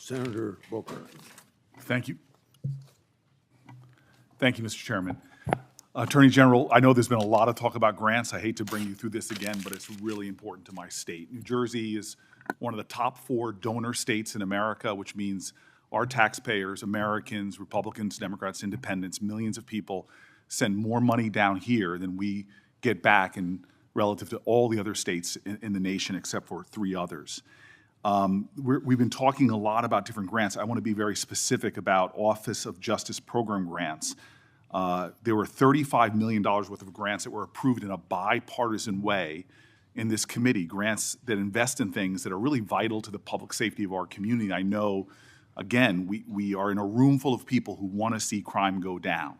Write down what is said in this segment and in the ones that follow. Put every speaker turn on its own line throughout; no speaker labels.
Senator Booker.
Thank you. Thank you, Mr. Chairman. Attorney General, I know there's been a lot of talk about grants. I hate to bring you through this again, but it's really important to my state. New Jersey is one of the top 4 donor states in America, which means our taxpayers, Americans, Republicans, Democrats, Independents, millions of people send more money down here than we get back in relative to all the other states in the nation except for 3 others. We've been talking a lot about different grants. I want to be very specific about Office of Justice Program grants. There were $35 million worth of grants that were approved in a bipartisan way in this committee, grants that invest in things that are really vital to the public safety of our community. I know, again, we are in a room full of people who want to see crime go down.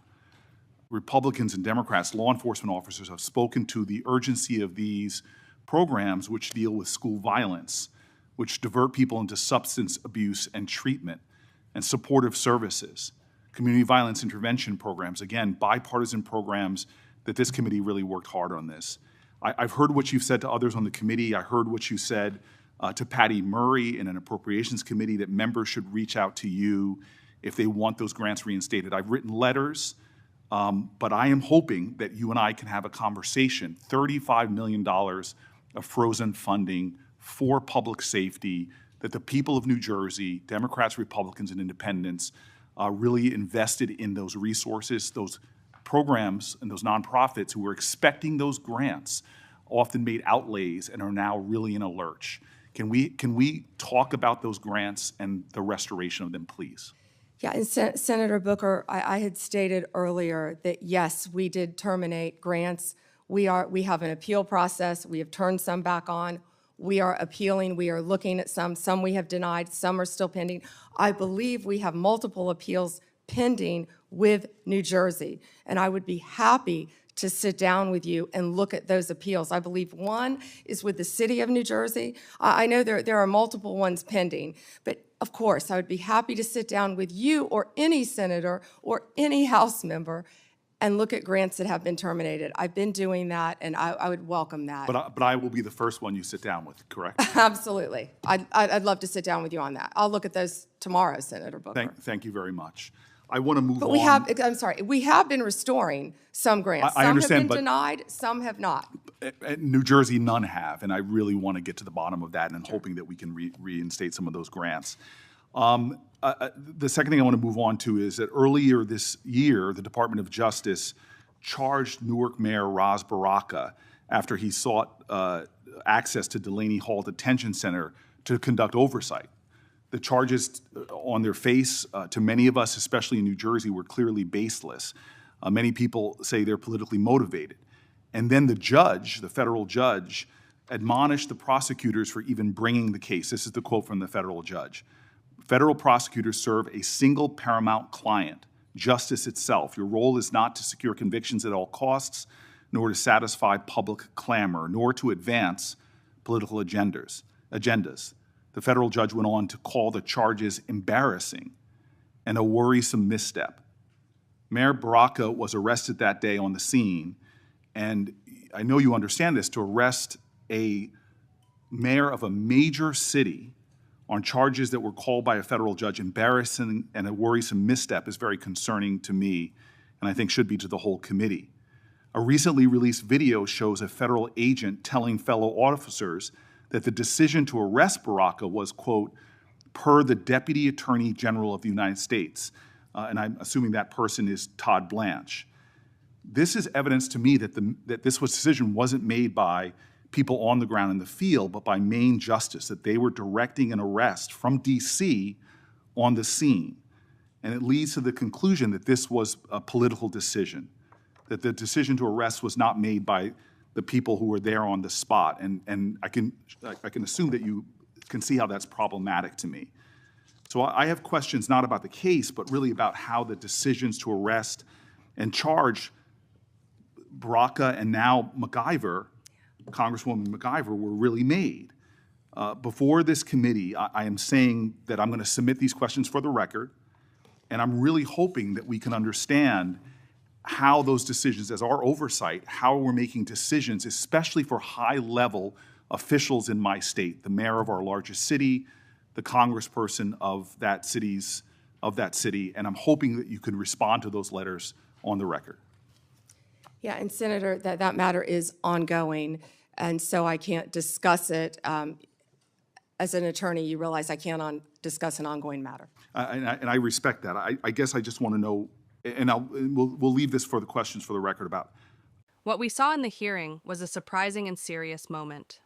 Republicans and Democrats, law enforcement officers have spoken to the urgency of these programs which deal with school violence, which divert people into substance abuse and treatment, and supportive services, community violence intervention programs, again, bipartisan programs that this committee really worked hard on this. I've heard what you've said to others on the committee. I heard what you said to Patty Murray in an appropriations committee, that members should reach out to you if they want those grants reinstated. I've written letters, but I am hoping that you and I can have a conversation. $35 million of frozen funding for public safety that the people of New Jersey, Democrats, Republicans, and Independents, really invested in those resources. Those programs and those nonprofits who were expecting those grants often made outlays and are now really in a lurch. Can we talk about those grants and the restoration of them, please?
Yeah, and Senator Booker, I had stated earlier that yes, we did terminate grants. We have an appeal process. We have turned some back on. We are appealing. We are looking at some. Some we have denied. Some are still pending. I believe we have multiple appeals pending with New Jersey, and I would be happy to sit down with you and look at those appeals. I believe one is with the city of New Jersey. I know there are multiple ones pending, but of course, I would be happy to sit down with you or any senator or any House member and look at grants that have been terminated. I've been doing that, and I would welcome that.
But I will be the first one you sit down with, correct?
Absolutely. I'd love to sit down with you on that. I'll look at those tomorrow, Senator Booker.
Thank you very much. I want to move on.
But we have been restoring some grants.
I understand,
some have been denied, some have not.
New Jersey, none have, and I really want to get to the bottom of that, and I'm hoping that we can reinstate some of those grants. The second thing I want to move on to is that earlier this year, the Department of Justice charged Newark Mayor Ras Baraka after he sought access to Delaney Hall Detention Center to conduct oversight. The charges on their face, to many of us, especially in New Jersey, were clearly baseless. Many people say they're politically motivated. And then the judge, the federal judge, admonished the prosecutors for even bringing the case. This is the quote from the federal judge. Federal prosecutors serve a single paramount client, justice itself. Your role is not to secure convictions at all costs, nor to satisfy public clamor, nor to advance political agendas. The federal judge went on to call the charges embarrassing and a worrisome misstep. Mayor Baraka was arrested that day on the scene, and I know you understand this, to arrest a mayor of a major city on charges that were called by a federal judge embarrassing and a worrisome misstep is very concerning to me, and I think should be to the whole committee. A recently released video shows a federal agent telling fellow officers that the decision to arrest Baraka was, quote, per the Deputy Attorney General of the United States. And I'm assuming that person is Todd Blanche. This is evidence to me that this decision wasn't made by people on the ground in the field, but by Maine Justice, that they were directing an arrest from D.C. on the scene. And it leads to the conclusion that this was a political decision, that the decision to arrest was not made by the people who were there on the spot. And I can assume that you can see how that's problematic to me. So I have questions not about the case, but really about how the decisions to arrest and charge Baraka and now MacIver, Congresswoman MacIver, were really made. Before this committee, I am saying that I'm going to submit these questions for the record, and I'm really hoping that we can understand how those decisions, as our oversight, how we're making decisions, especially for high-level officials in my state, the mayor of our largest city, the congressperson of that city, and I'm hoping that you could respond to those letters on the record.
Yeah, and Senator, that matter is ongoing, and so I can't discuss it. As an attorney, you realize I can't discuss an ongoing matter.
And I respect that. I guess I just want to know, and we'll leave this for the questions for the record about.
What we saw in the hearing was a surprising and serious moment.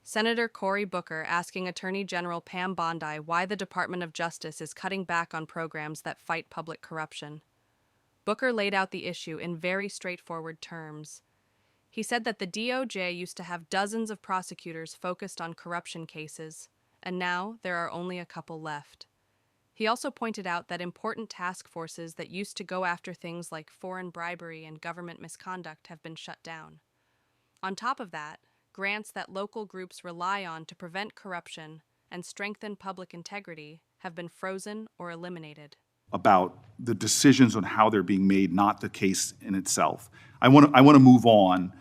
Senator Cory Booker asking Attorney General Pam Bondi why the Department of Justice is cutting back on programs that fight public corruption. Booker laid out the issue in very straightforward terms. He said that the DOJ used to have dozens of prosecutors focused on corruption cases, and now there are only a couple left. He also pointed out that important task forces that used to go after things like foreign bribery and government misconduct have been shut down. On top of that, grants that local groups rely on to prevent corruption and strengthen public integrity have been frozen or eliminated.
About the decisions on how they're being made, not the case in itself. I want to move on.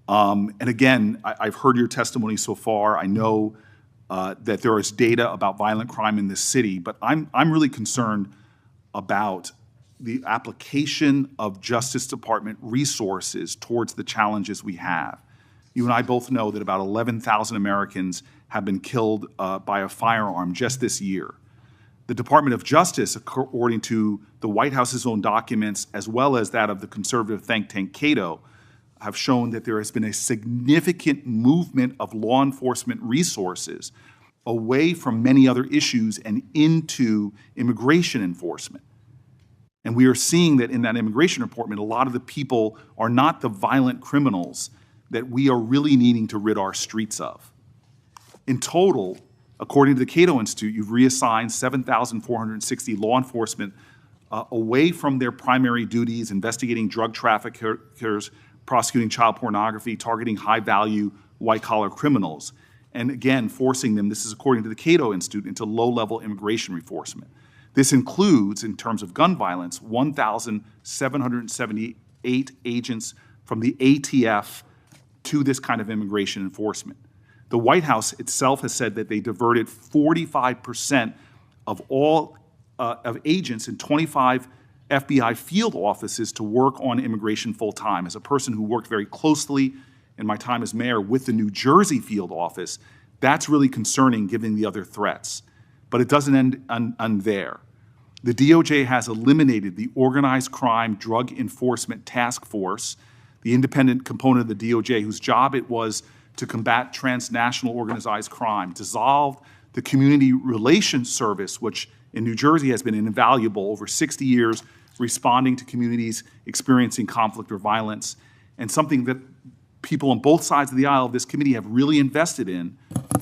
And again, I've heard your testimony so far. I know that there is data about violent crime in this city, but I'm really concerned about the application of Justice Department resources towards the challenges we have. You and I both know that about 11,000 Americans have been killed by a firearm just this year. The Department of Justice, according to the White House's own documents, as well as that of the conservative think tank Cato, have shown that there has been a significant movement of law enforcement resources away from many other issues and into immigration enforcement. And we are seeing that in that immigration report, a lot of the people are not the violent criminals that we are really needing to rid our streets of. In total, according to the Cato Institute, you've reassigned 7,460 law enforcement away from their primary duties, investigating drug traffickers, prosecuting child pornography, targeting high-value white-collar criminals, and again, forcing them, this is according to the Cato Institute, into low-level immigration enforcement. This includes, in terms of gun violence, 1,778 agents from the ATF to this kind of immigration enforcement. The White House itself has said that they diverted 45% of all of agents in 25 FBI field offices to work on immigration full-time. As a person who worked very closely in my time as mayor with the New Jersey field office, that's really concerning given the other threats. But it doesn't end there. The DOJ has eliminated the Organized Crime Drug Enforcement Task Force, the independent component of the DOJ whose job it was to combat transnational organized crime, dissolved the Community Relations Service, which in New Jersey has been invaluable over 60 years, responding to communities experiencing conflict or violence, and something that people on both sides of the aisle of this committee have really invested in.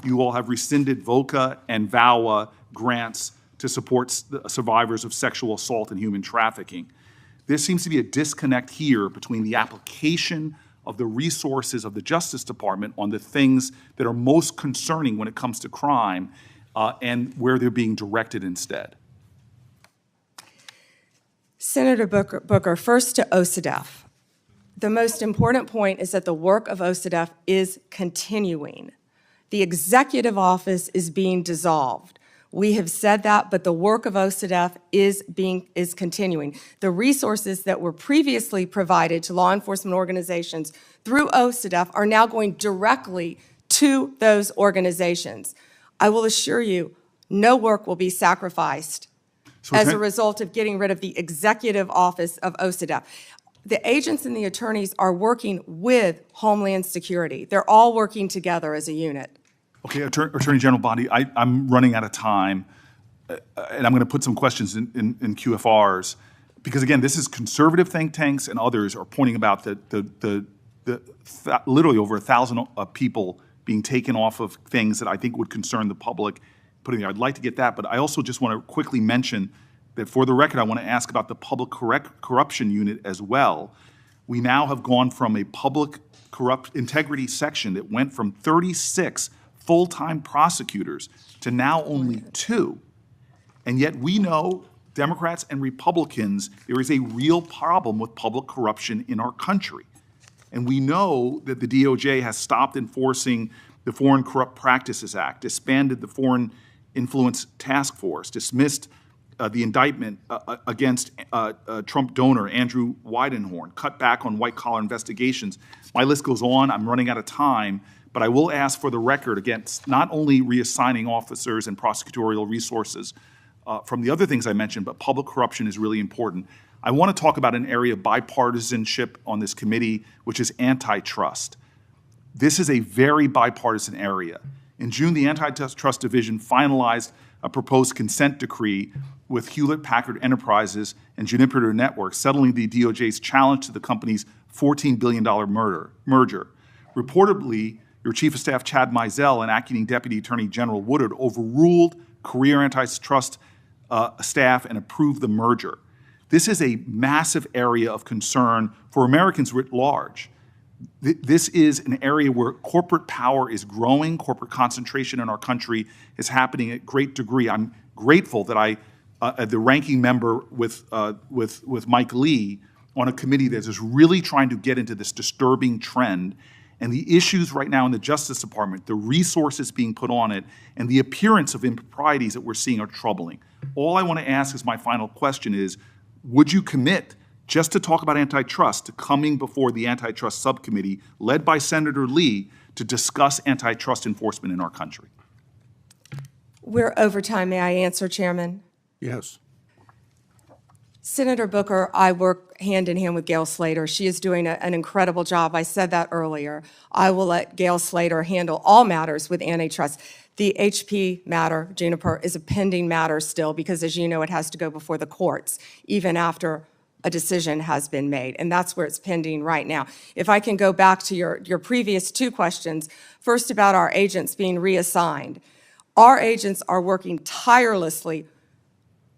You all have rescinded VOCA and VAWA grants to support survivors of sexual assault and human trafficking. There seems to be a disconnect here between the application of the resources of the Justice Department on the things that are most concerning when it comes to crime and where they're being directed instead.
Senator Booker, first to OCDEF. The most important point is that the work of OCDEF is continuing. The executive office is being dissolved. We have said that, but the work of OCDEF is continuing. The resources that were previously provided to law enforcement organizations through OCDEF are now going directly to those organizations. I will assure you, no work will be sacrificed as a result of getting rid of the executive office of OCDEF. The agents and the attorneys are working with Homeland Security. They're all working together as a unit.
Okay, Attorney General Bondi, I'm running out of time, and I'm going to put some questions in QFRs, because again, this is conservative think tanks and others are pointing about literally over 1,000 people being taken off of things that I think would concern the public. I'd like to get that, but I also just want to quickly mention that for the record, I want to ask about the public corruption unit as well. We now have gone from a public integrity section that went from 36 full-time prosecutors to now only 2. And yet we know, Democrats and Republicans, there is a real problem with public corruption in our country. And we know that the DOJ has stopped enforcing the Foreign Corrupt Practices Act, disbanded the Foreign Influence Task Force dismissed the indictment against Trump donor Andrew Weidenhorn, cut back on white-collar investigations. My list goes on. I'm running out of time, but I will ask for the record against not only reassigning officers and prosecutorial resources from the other things I mentioned, but public corruption is really important. I want to talk about an area of bipartisanship on this committee, which is antitrust. This is a very bipartisan area. In June, the Antitrust Division finalized a proposed consent decree with Hewlett-Packard Enterprises and Juniper Networks settling the DOJ's challenge to the company's $14 billion merger. Reportedly, your Chief of Staff, Chad Mizell, and Acting Deputy Attorney General Woodard overruled career antitrust staff and approved the merger. This is a massive area of concern for Americans writ large. This is an area where corporate power is growing, corporate concentration in our country is happening at great degree. I'm grateful that the ranking member with Mike Lee on a committee that is really trying to get into this disturbing trend. And the issues right now in the Justice Department, the resources being put on it, and the appearance of improprieties that we're seeing are troubling. All I want to ask as my final question is, would you commit just to talk about antitrust to coming before the Antitrust Subcommittee led by Senator Lee to discuss antitrust enforcement in our country?
We're over time. May I answer, Chairman?
Yes.
Senator Booker, I work hand in hand with Gail Slater. She is doing an incredible job. I said that earlier. I will let Gail Slater handle all matters with antitrust. The HP matter, Juniper, is a pending matter still because, as you know, it has to go before the courts, even after a decision has been made, and that's where it's pending right now. If I can go back to your previous two questions, first about our agents being reassigned. Our agents are working tirelessly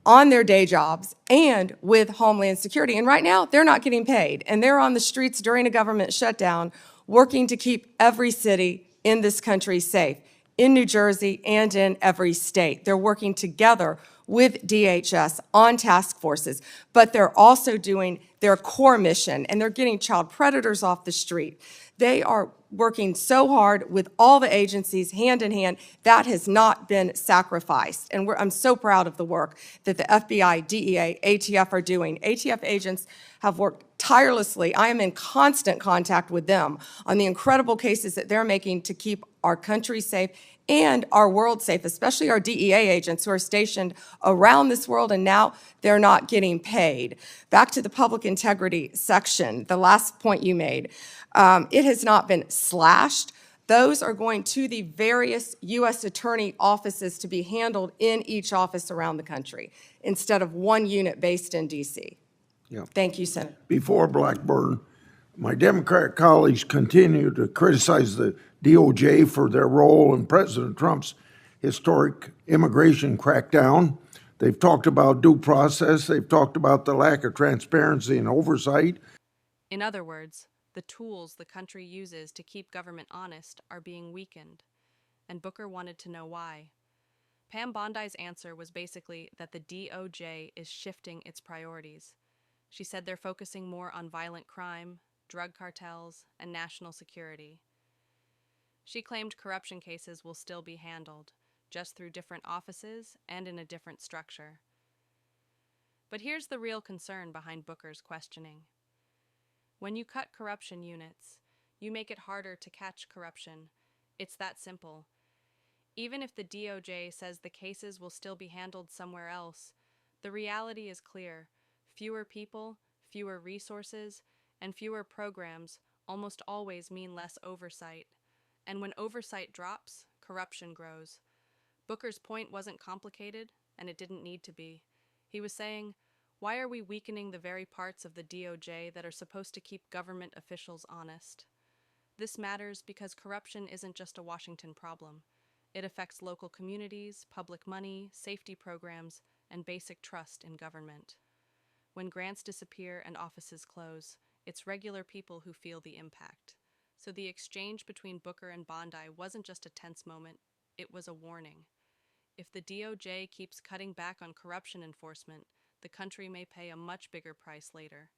on their day jobs and with Homeland Security. And right now, they're not getting paid. And they're on the streets during a government shutdown working to keep every city in this country safe, in New Jersey and in every state. They're working together with DHS on task forces, but they're also doing their core mission, and they're getting child predators off the street. They are working so hard with all the agencies hand in hand. That has not been sacrificed. And I'm so proud of the work that the FBI, DEA, ATF are doing. ATF agents have worked tirelessly. I am in constant contact with them on the incredible cases that they're making to keep our country safe and our world safe, especially our DEA agents who are stationed around this world, and now they're not getting paid. Back to the public integrity section, the last point you made. It has not been slashed. Those are going to the various U.S. attorney offices to be handled in each office around the country instead of one unit based in D.C.
Yeah.
Thank you, Senator.
Before Blackburn, my Democrat colleagues continue to criticize the DOJ for their role in President Trump's historic immigration crackdown. They've talked about due process. They've talked about the lack of transparency and oversight.
In other words, the tools the country uses to keep government honest are being weakened, and Booker wanted to know why. Pam Bondi's answer was basically that the DOJ is shifting its priorities. She said they're focusing more on violent crime, drug cartels, and national security. She claimed corruption cases will still be handled, just through different offices and in a different structure. But here's the real concern behind Booker's questioning. When you cut corruption units, you make it harder to catch corruption. It's that simple. Even if the DOJ says the cases will still be handled somewhere else, the reality is clear. Fewer people, fewer resources, and fewer programs almost always mean less oversight. And when oversight drops, corruption grows. Booker's point wasn't complicated, and it didn't need to be. He was saying, why are we weakening the very parts of the DOJ that are supposed to keep government officials honest? This matters because corruption isn't just a Washington problem. It affects local communities, public money, safety programs, and basic trust in government. When grants disappear and offices close, it's regular people who feel the impact. So the exchange between Booker and Bondi wasn't just a tense moment, it was a warning. If the DOJ keeps cutting back on corruption enforcement, the country may pay a much bigger price later.